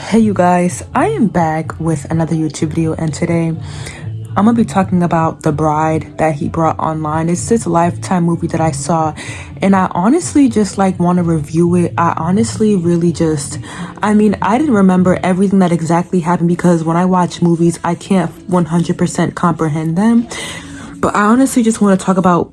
Hey you guys, I am back with another YouTube video, and today I'm gonna be talking about The Bride that he brought online. It's this Lifetime movie that I saw, and I honestly just want to review it. I honestly really I didn't remember everything that exactly happened because when I watch movies I can't 100% comprehend them, but I honestly just want to talk about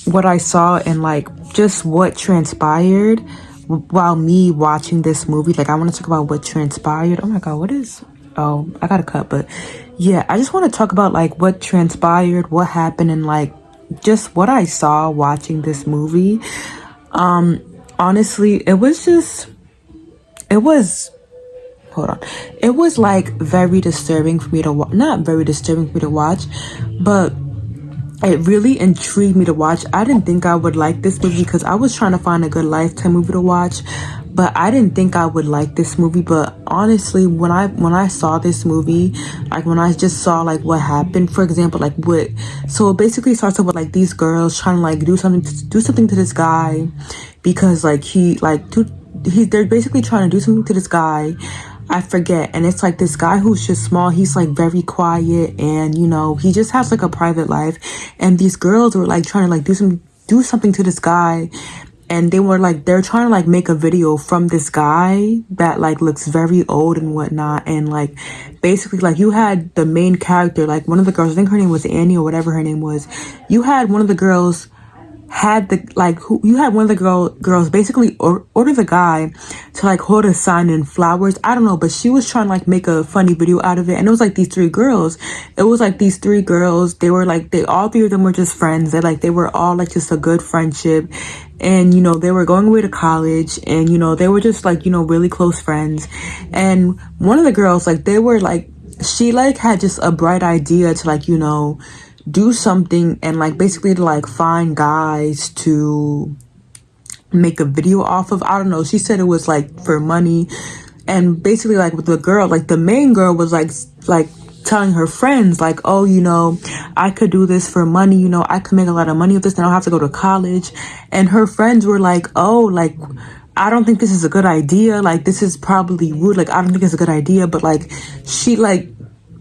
what I saw and just what transpired while me watching this movie. I want to talk about what transpired. Oh my god, what is... Oh, I gotta cut. But yeah, I just want to talk about what transpired, what happened, and just what I saw watching this movie. Honestly, it was hold on, it was very disturbing for me to watch. Not very disturbing for me to watch, but it really intrigued me to watch. I didn't think I would like this movie because I was trying to find a good Lifetime movie to watch, but I didn't think I would like this movie. But honestly, when I saw this movie, when I just saw what happened, for example, so it basically starts off with these girls trying to do something to this guy because they're basically trying to do something to this guy. I forget, and it's this guy who's just small. He's very quiet, and he just has a private life, and these girls were trying to do something to this guy, and they're trying to make a video from this guy that looks very old and whatnot. And basically you had the main character, one of the girls, I think her name was Annie or whatever her name was. You had one of the girls girls basically order the guy to hold a sign in flowers. I don't know, but she was trying to make a funny video out of it, and it was these three girls. It was these three girls. They were they all three of them were just friends. They were all just a good friendship, and they were going away to college, and they were just really close friends. And one of the girls, they were she had just a bright idea to do something and basically to find guys to make a video off of. I don't know, she said it was for money. And basically with the girl, the main girl was telling her friends oh, I could do this for money, I could make a lot of money with this, and I don't have to go to college. And her friends were oh, I don't think this is a good idea, this is probably rude, I don't think it's a good idea. But she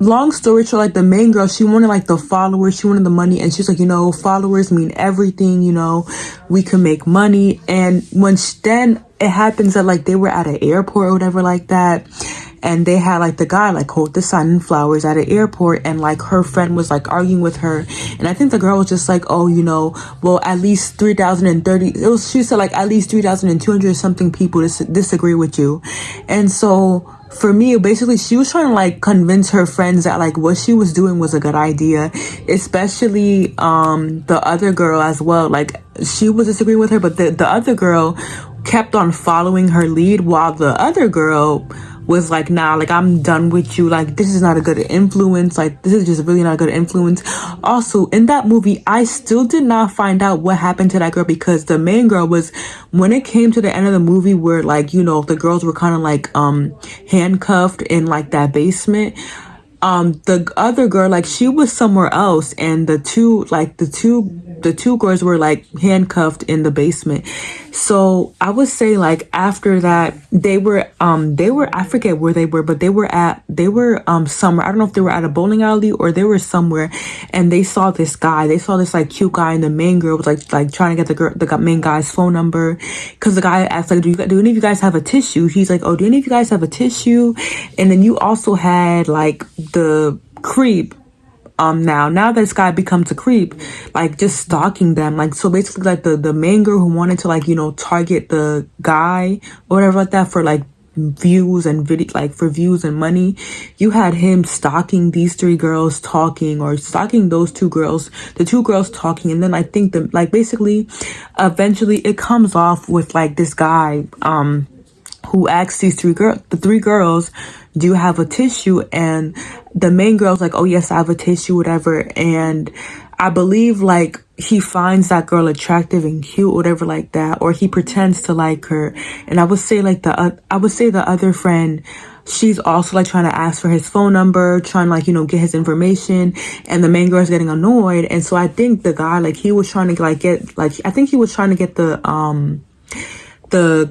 long story short, the main girl, she wanted the followers, she wanted the money, and she's followers mean everything, we can make money. And then it happens that they were at an airport or whatever that, and they had the guy hold the sign and flowers at an airport, and her friend was arguing with her, and I think the girl was just oh, well, at least 3,030, she said at least 3,200 something people disagree with you. And so for me, basically, she was trying to convince her friends that what she was doing was a good idea, especially the other girl as well. She was disagreeing with her, but the other girl kept on following her lead, while the other girl was nah, I'm done with you, this is not a good influence, this is just really not a good influence. Also, in that movie, I still did not find out what happened to that girl, because the main girl was, when it came to the end of the movie where the girls were kind of handcuffed in that basement, the other girl, she was somewhere else, and the two girls were handcuffed in the basement. So I would say after that, they were I forget where they were, but they were somewhere. I don't know if they were at a bowling alley or they were somewhere, and they saw this cute guy, and the main girl was trying to get the main guy's phone number, because the guy asked do any of you guys have a tissue? He's oh, do any of you guys have a tissue? And then you also had the creep, now this guy becomes a creep, just stalking them, so basically the main girl who wanted to target the guy or whatever that for views and video, for views and money, you had him stalking these three girls talking, or stalking those two girls, the two girls talking. And then I think basically eventually it comes off with this guy who asks the three girls, do you have a tissue? And the main girl's oh yes, I have a tissue, whatever. And I believe he finds that girl attractive and cute, whatever that, or he pretends to like her. And I would say the other friend, she's also trying to ask for his phone number, trying to get his information, and the main girl's getting annoyed. And so I think the guy he was trying to get I think he was trying to get the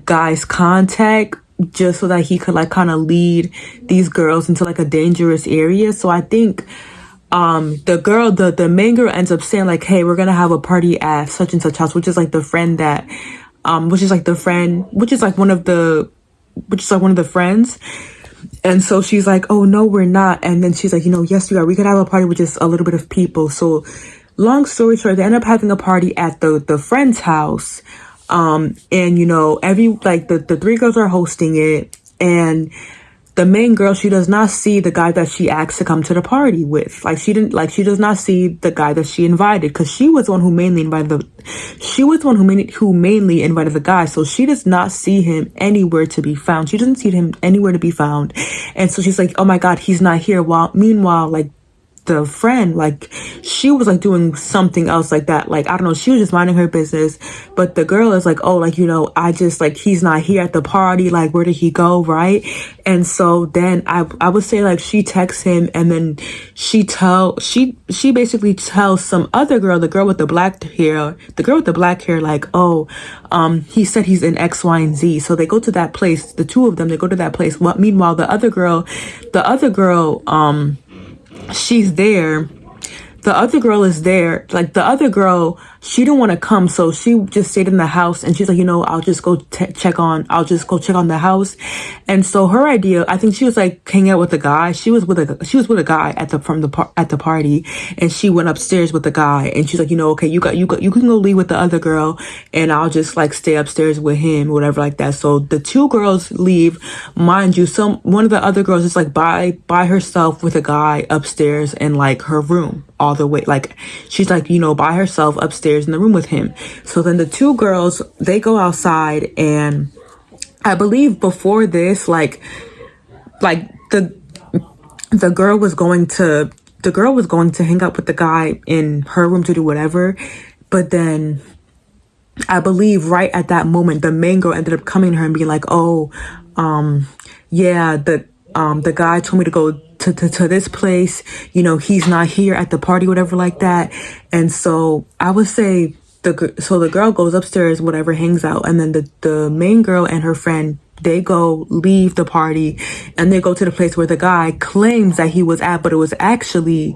guy's contact just so that he could like kind of lead these girls into like a dangerous area. So I think the main girl ends up saying like, hey, we're gonna have a party at such and such house, which is like the friend that which is like the friend which is like one of the friends. And so she's like, oh no, we're not. And then she's like, yes we are, we could have a party with just a little bit of people. So long story short, they end up having a party at the friend's house. And every like the three girls are hosting it, and the main girl, she does not see the guy that she asked to come to the party with. Like she does not see the guy that she invited, because she was the one who mainly invited the guy. So she does not see him anywhere to be found. She doesn't see him anywhere to be found. And so she's like, oh my God, he's not here. Meanwhile, like the friend, like she was like doing something else like that. Like, I don't know, she was just minding her business. But the girl is like, oh, like, I just like, he's not here at the party. Like, where did he go? Right. And so then I would say like she texts him, and then she basically tells some other girl, the girl with the black hair, like, oh, he said he's in X, Y, and Z. So they go to that place. The two of them, they go to that place. Meanwhile, the other girl, she's there. The other girl is there. Like the other girl, she didn't want to come, so she just stayed in the house. And she's like, I'll just go check on the house. And so her idea, I think she was like hanging out with a guy. She was with a guy at the party, and she went upstairs with the guy. And she's like, okay, you can go leave with the other girl, and I'll just like stay upstairs with him, whatever like that. So the two girls leave, mind you. One of the other girls is like by herself with a guy upstairs in like her room, all the way, like she's like by herself upstairs in the room with him. So then the two girls, they go outside, and I believe before this, like the girl was going to hang out with the guy in her room to do whatever. But then I believe right at that moment, the main girl ended up coming to her and being like, oh, yeah, the guy told me to go to this place, he's not here at the party, whatever like that. And so I would say the girl goes upstairs, whatever, hangs out, and then the main girl and her friend, they leave the party, and they go to the place where the guy claims that he was at, but it was actually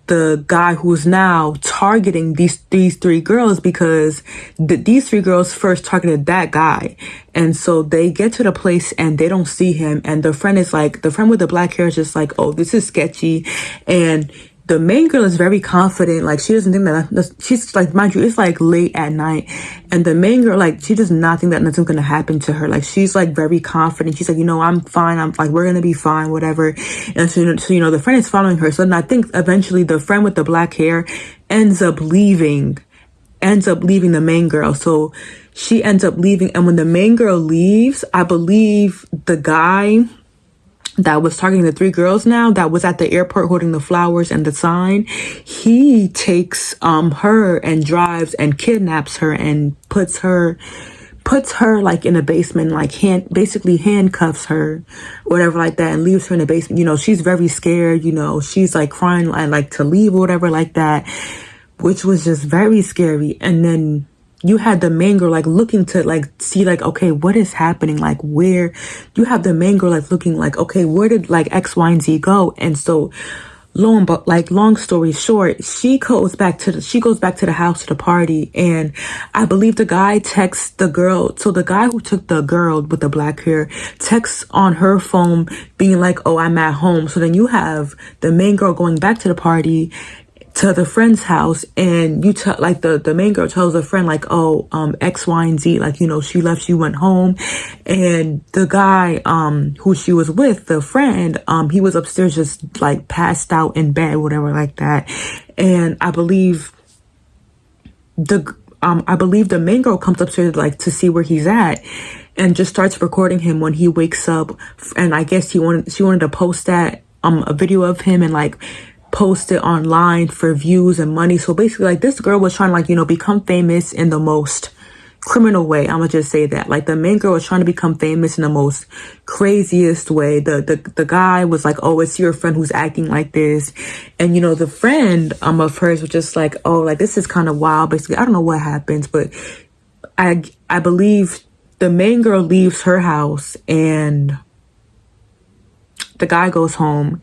the guy who's now targeting these three girls, because these three girls first targeted that guy. And so they get to the place and they don't see him. And the friend with the black hair is just like, oh, this is sketchy. And the main girl is very confident. Like, she doesn't think that she's like, mind you, it's like late at night. And the main girl, like, she does not think that nothing's going to happen to her. Like, she's like very confident. She's like, I'm fine. I'm like, we're going to be fine, whatever. And so, the friend is following her. So then I think eventually the friend with the black hair ends up leaving the main girl. So she ends up leaving. And when the main girl leaves, I believe the guy that was targeting the three girls now, that was at the airport holding the flowers and the sign, he takes her and drives and kidnaps her and puts her like in a basement, like basically handcuffs her, whatever like that, and leaves her in the basement. She's very scared, she's like crying and like to leave or whatever like that, which was just very scary. And then you had the main girl like looking to like see like, okay, what is happening? Like, where you have the main girl like looking like, okay, where did like X, Y, and Z go? And so long story short, she goes back to the house, to the party. And I believe the guy texts the girl. So the guy who took the girl with the black hair texts on her phone being like, oh, I'm at home. So then you have the main girl going back to the party, to the friend's house, and like the main girl tells the friend like, oh, X, Y, and Z, like, she left, she went home. And the guy who she was with, the friend, he was upstairs just like passed out in bed, whatever like that. And I believe the main girl comes upstairs like to see where he's at, and just starts recording him when he wakes up. And I guess she wanted to post that a video of him and like post it online for views and money. So basically, like, this girl was trying to, like, become famous in the most criminal way. I'm gonna just say that. Like, the main girl was trying to become famous in the most craziest way. The guy was like, oh, it's your friend who's acting like this. And, the friend of hers was just like, oh, like, this is kind of wild. Basically, I don't know what happens, but I believe the main girl leaves her house and the guy goes home,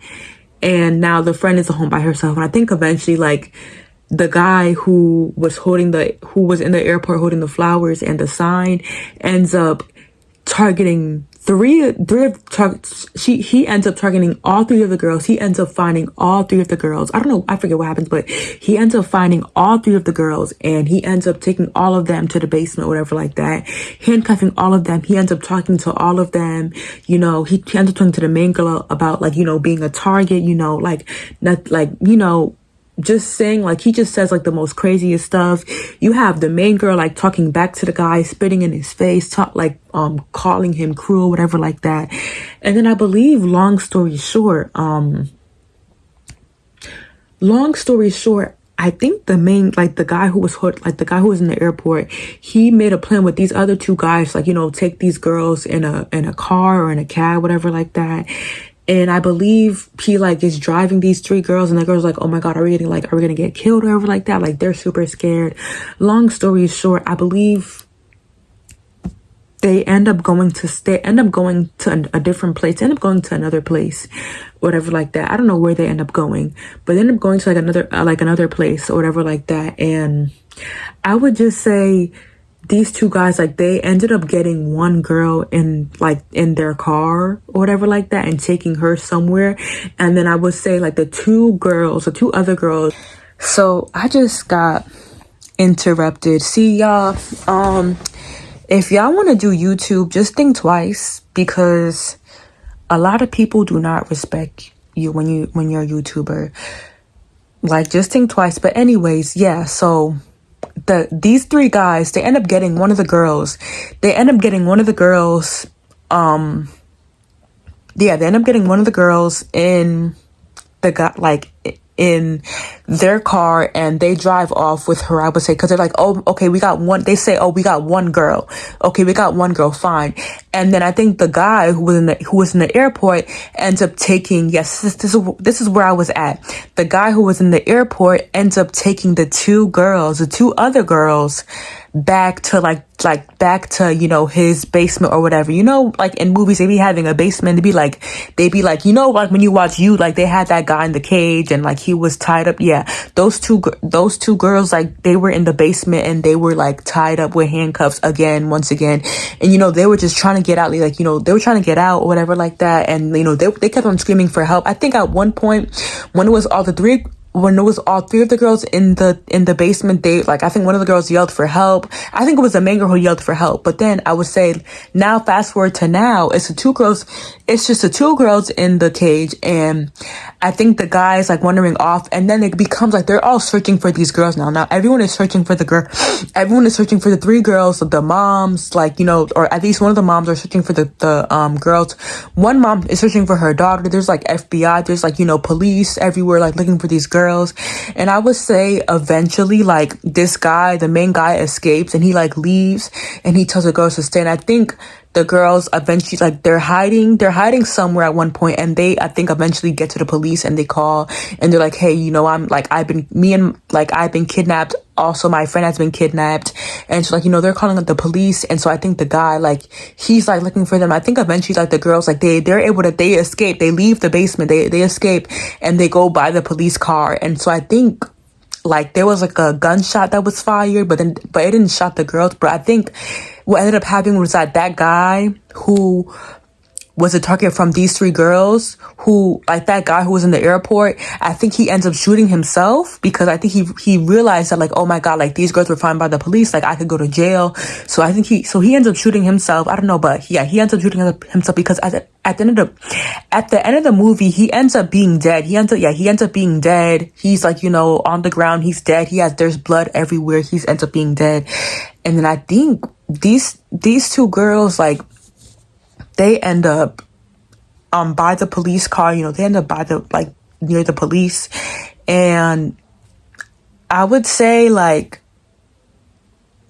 and now the friend is at home by herself. And I think eventually, like, the guy who was in the airport holding the flowers and the sign ends up targeting he ends up targeting all three of the girls. He ends up finding all three of the girls. I don't know, I forget what happens, but he ends up finding all three of the girls, and he ends up taking all of them to the basement, whatever like that, handcuffing all of them. He ends up talking to all of them. You know, he ends up talking to the main girl about, like, you know, being a target, you know, like, not like, you know, just saying, like, he just says, like, the most craziest stuff. You have the main girl, like, talking back to the guy, spitting in his face, calling him cruel, whatever like that. And then I believe, long story short, I think the main, like, the guy who was in the airport, he made a plan with these other two guys, like, you know, take these girls in a car or in a cab, whatever like that. And I believe he, like, is driving these three girls, and the girls like, oh my God, are we gonna get killed or whatever like that? Like, they're super scared. Long story short, I believe they end up going to a different place. They end up going to another place, whatever like that. I don't know where they end up going, but they end up going to like another place or whatever like that. And I would just say, these two guys, like, they ended up getting one girl in their car or whatever like that and taking her somewhere. And then I would say, like, the two other girls. So I just got interrupted. See, y'all, if y'all want to do YouTube, just think twice, because a lot of people do not respect you when you're a YouTuber. Like, just think twice. But anyways, yeah, so these three guys, they end up getting one of the girls. They end up getting one of the girls in in their car, and they drive off with her, I would say, because they're like, oh, okay, we got one. They say, oh, we got one girl. Okay, we got one girl, fine. And then I think the guy who was in the airport ends up taking, this is where I was at. The guy who was in the airport ends up taking the two other girls back to you know, his basement or whatever. You know, like, in movies, they be having a basement. They be like, you know, like, when you watch You, like, they had that guy in the cage and, like, he was tied up. Yeah, those two girls, like, they were in the basement and they were, like, tied up with handcuffs once again. And, you know, they were just trying to get out, like, you know, they were trying to get out or whatever like that. And, you know, they kept on screaming for help. I think at one point, when it was all three of the girls in the basement, they, like, I think one of the girls yelled for help. I think it was the main girl who yelled for help. But then I would say, now, fast forward to now, it's just the two girls in the cage, and I think the guy is, like, wandering off, and then it becomes like they're all searching for these girls now. Now everyone is searching for the three girls, the moms, like, you know, or at least one of the moms are searching for the girls. One mom is searching for her daughter. There's, like, FBI, there's, like, you know, police everywhere, like, looking for these girls. And I would say eventually, like, this guy, the main guy, escapes, and he, like, leaves, and he tells the girls to stay. And I think the girls eventually, like, they're hiding somewhere at one point, and they, I think, eventually get to the police, and they call, and they're like, hey, you know, I've been kidnapped. Also, my friend has been kidnapped. And so, like, you know, they're calling up the police. And so I think the guy, like, he's, like, looking for them. I think eventually, like, the girls, like, they escape. They leave the basement. They escape, and they go by the police car. And so I think, like, there was, like, a gunshot that was fired, but it didn't shot the girls. But I think what ended up happening was that guy who was a target from these three girls, who, like, that guy who was in the airport, I think he ends up shooting himself, because I think he realized that, like, oh my God, like, these girls were found by the police, like, I could go to jail. So I think he ends up shooting himself. I don't know, but yeah, he ends up shooting himself, because at the end of the movie, he ends up being dead. He ends up being dead. He's, like, you know, on the ground. He's dead. There's blood everywhere. He ends up being dead. And then I think these two girls, like, they end up by the police car. You know, they end up by the, like, near the police. And I would say, like,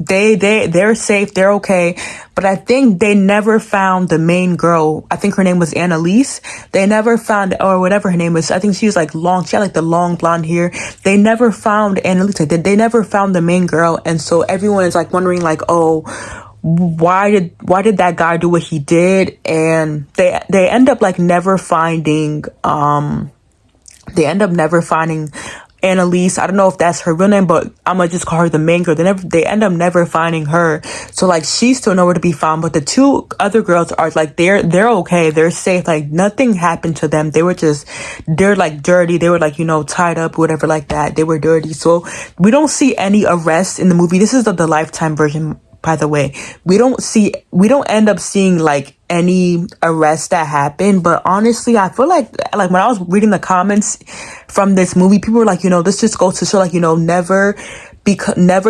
they're safe, they're okay. But I think they never found the main girl. I think her name was Annalise. They never found, or whatever her name was. I think she was, like, long. She had, like, the long blonde hair. They never found Annalise. They never found the main girl. And so everyone is, like, wondering, like, oh, why did that guy do what he did? And they end up like never finding Annalise. I don't know if that's her real name, but I'm gonna just call her the main girl. They end up never finding her. So like she's still nowhere to be found. But the two other girls are like they're okay. They're safe. Like nothing happened to them. They're like dirty. They were like, tied up, whatever like that. They were dirty. So we don't see any arrests in the movie. This is the Lifetime version, by the way. We don't end up seeing like any arrests that happen. But honestly, I feel like when I was reading the comments from this movie, people were like, this just goes to show like, never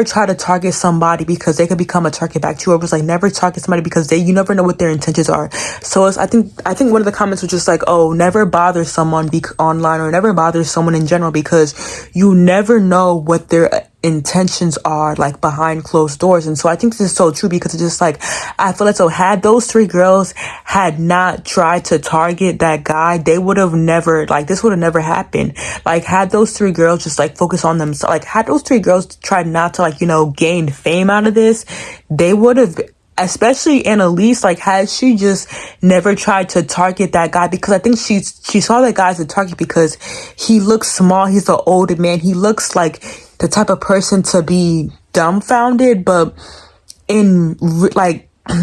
try to target somebody because they could become a target back to you. It was like never target somebody because you never know what their intentions are. So I think one of the comments was just like, oh, never bother someone online or never bother someone in general because you never know what their intentions are like behind closed doors. And so I think this is so true because it's just like I feel like so had those three girls had not tried to target that guy, they would have never this would have never happened. Like had those three girls just like focus on themselves, like had those three girls tried not to gain fame out of this, they would have, especially Annalise, like had she just never tried to target that guy, because I think she saw that guy as a target because he looks small, he's an older man, he looks like the type of person to be dumbfounded, but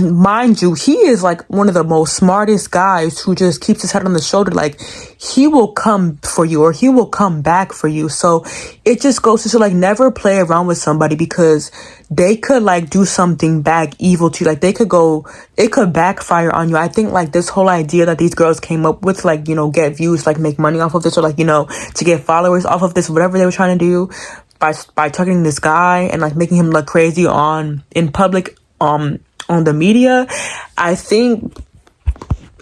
mind you, he is like one of the most smartest guys who just keeps his head on the shoulder. Like he will come for you or he will come back for you. So it just goes to show never play around with somebody because they could do something back evil to you. Like it could backfire on you. I think this whole idea that these girls came up with, get views, make money off of this, or to get followers off of this, whatever they were trying to do by targeting this guy and making him look crazy in public, on the media. I think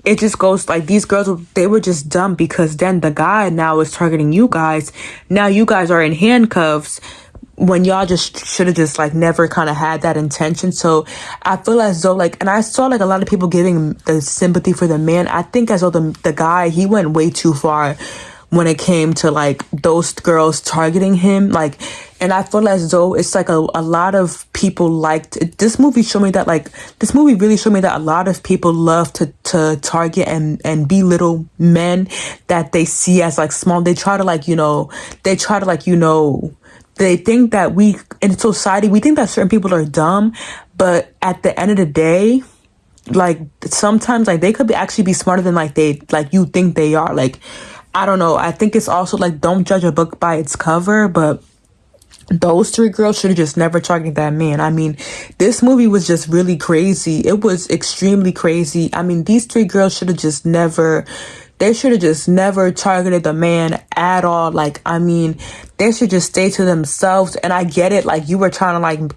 it just goes these girls, they were just dumb because then the guy now is targeting you guys. Now you guys are in handcuffs when y'all just should have just never kind of had that intention. So I feel as though and I saw a lot of people giving the sympathy for the man. I think as though the guy, he went way too far when it came to those girls targeting him. And I feel as though it's a lot of people liked it. This movie showed me that this movie really showed me that a lot of people love to target and belittle men that they see as small. They try to they think that we in society, we think that certain people are dumb, but at the end of the day, sometimes they could actually be smarter than you think they are. I don't know. I think it's also don't judge a book by its cover, but those three girls should have just never targeted that man. I mean, this movie was just really crazy. It was extremely crazy. I mean, these three girls should have just never targeted the man at all. I mean, they should just stay to themselves. And I get it. You were trying to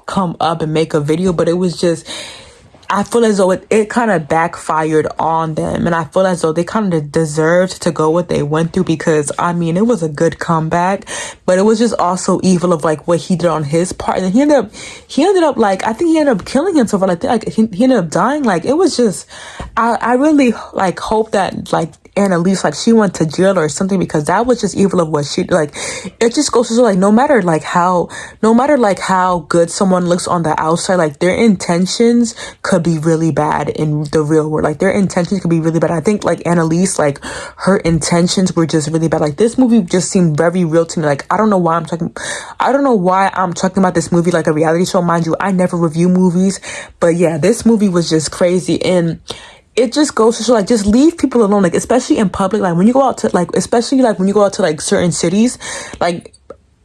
come up and make a video, but it was just, I feel as though it kind of backfired on them. And I feel as though they kind of deserved to go what they went through because, I mean, it was a good comeback, but it was just also evil of what he did on his part. And he ended up I think he ended up killing himself. Or he ended up dying. It was just, I really hope that Annalise, she went to jail or something because that was just evil of what she it just goes to show no matter how good someone looks on the outside, their intentions could be really bad in the real world. Their intentions could be really bad. I think Annalise, her intentions were just really bad. This movie just seemed very real to me. I don't know why I'm talking about this movie like a reality show. Mind you, I never review movies, but yeah, this movie was just crazy. And it just goes to show just leave people alone, especially in public, when you go out to especially when you go out to certain cities,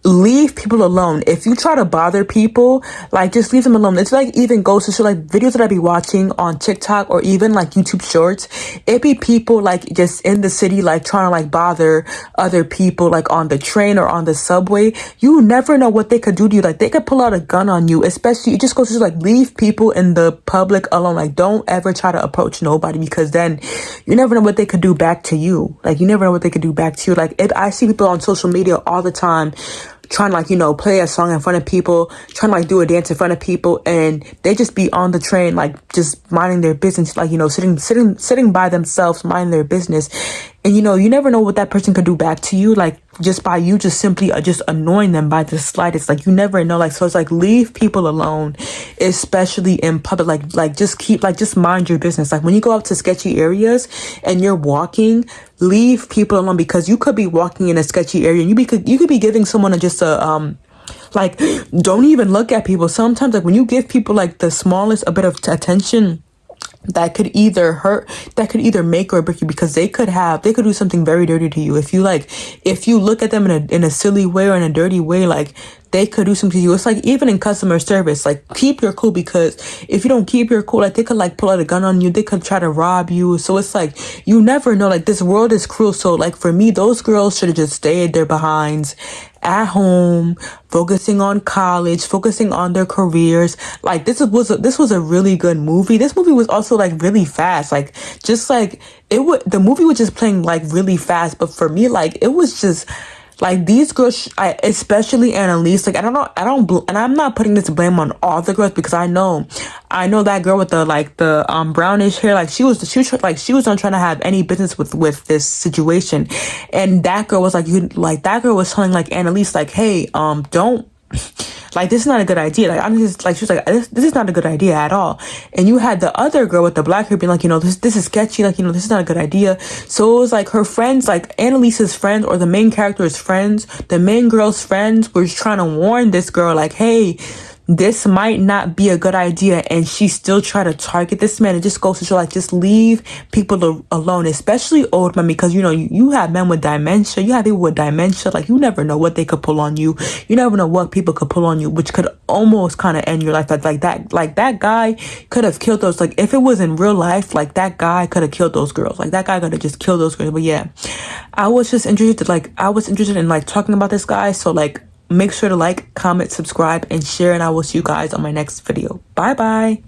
leave people alone. If you try to bother people, just leave them alone. It's even goes to show videos that I be watching on TikTok or even YouTube shorts. It be people just in the city trying to bother other people on the train or on the subway. You never know what they could do to you. They could pull out a gun on you. Especially, it just goes to show leave people in the public alone. Don't ever try to approach nobody because then you never know what they could do back to you. You never know what they could do back to you. I see people on social media all the time trying to like, you know, play a song in front of people, trying to like do a dance in front of people, and they just be on the train like just minding their business, like, you know, sitting by themselves, minding their business. And you know, you never know what that person could do back to you, like just by you just simply just annoying them by the slightest. Like, you never know. Like, so it's like, leave people alone, especially in public. Like just mind your business. Like, when you go out to sketchy areas and you're walking, leave people alone, because you could be walking in a sketchy area and you could be giving someone like, don't even look at people. Sometimes, like, when you give people like the smallest a bit of attention, that could either make or break you, because they could do something very dirty to you. If you look at them in a silly way or in a dirty way, like, they could do something to you. It's like, even in customer service, like, keep your cool, because if you don't keep your cool, like, they could like pull out a gun on you, they could try to rob you. So it's like, you never know. Like, this world is cruel. So like, for me, those girls should have just stayed their behinds at home, focusing on college, focusing on their careers. Like, this was a really good movie. This movie was also like really fast. Like, just like the movie was just playing like really fast. But for me, like, it was just like, these girls, especially Annalise, like, and I'm not putting this blame on all the girls, because I know that girl with the brownish hair, like, she was not trying to have any business with this situation. And that girl was like, that girl was telling like Annalise, like, hey, don't, like, this is not a good idea. Like, I'm just like, she was like, this is not a good idea at all. And you had the other girl with the black hair being like, you know, this is sketchy. Like, you know, this is not a good idea. So it was like her friends, like Annalise's friends, or the main character's friends, the main girl's friends, were trying to warn this girl, like, hey, this might not be a good idea. And she still tried to target this man. It just goes to show, like, just leave people alone, especially old men, because, you know, you have men with dementia, you have people with dementia. Like, you never know what they could pull on you. You never know what people could pull on you, which could almost kind of end your life. Like that guy could have killed those, like, if it was in real life, like, that guy could have killed those girls. Like, that guy could have just killed those girls. But yeah, I was interested in like talking about this guy. So like, make sure to like, comment, subscribe, and share, and I will see you guys on my next video. Bye bye.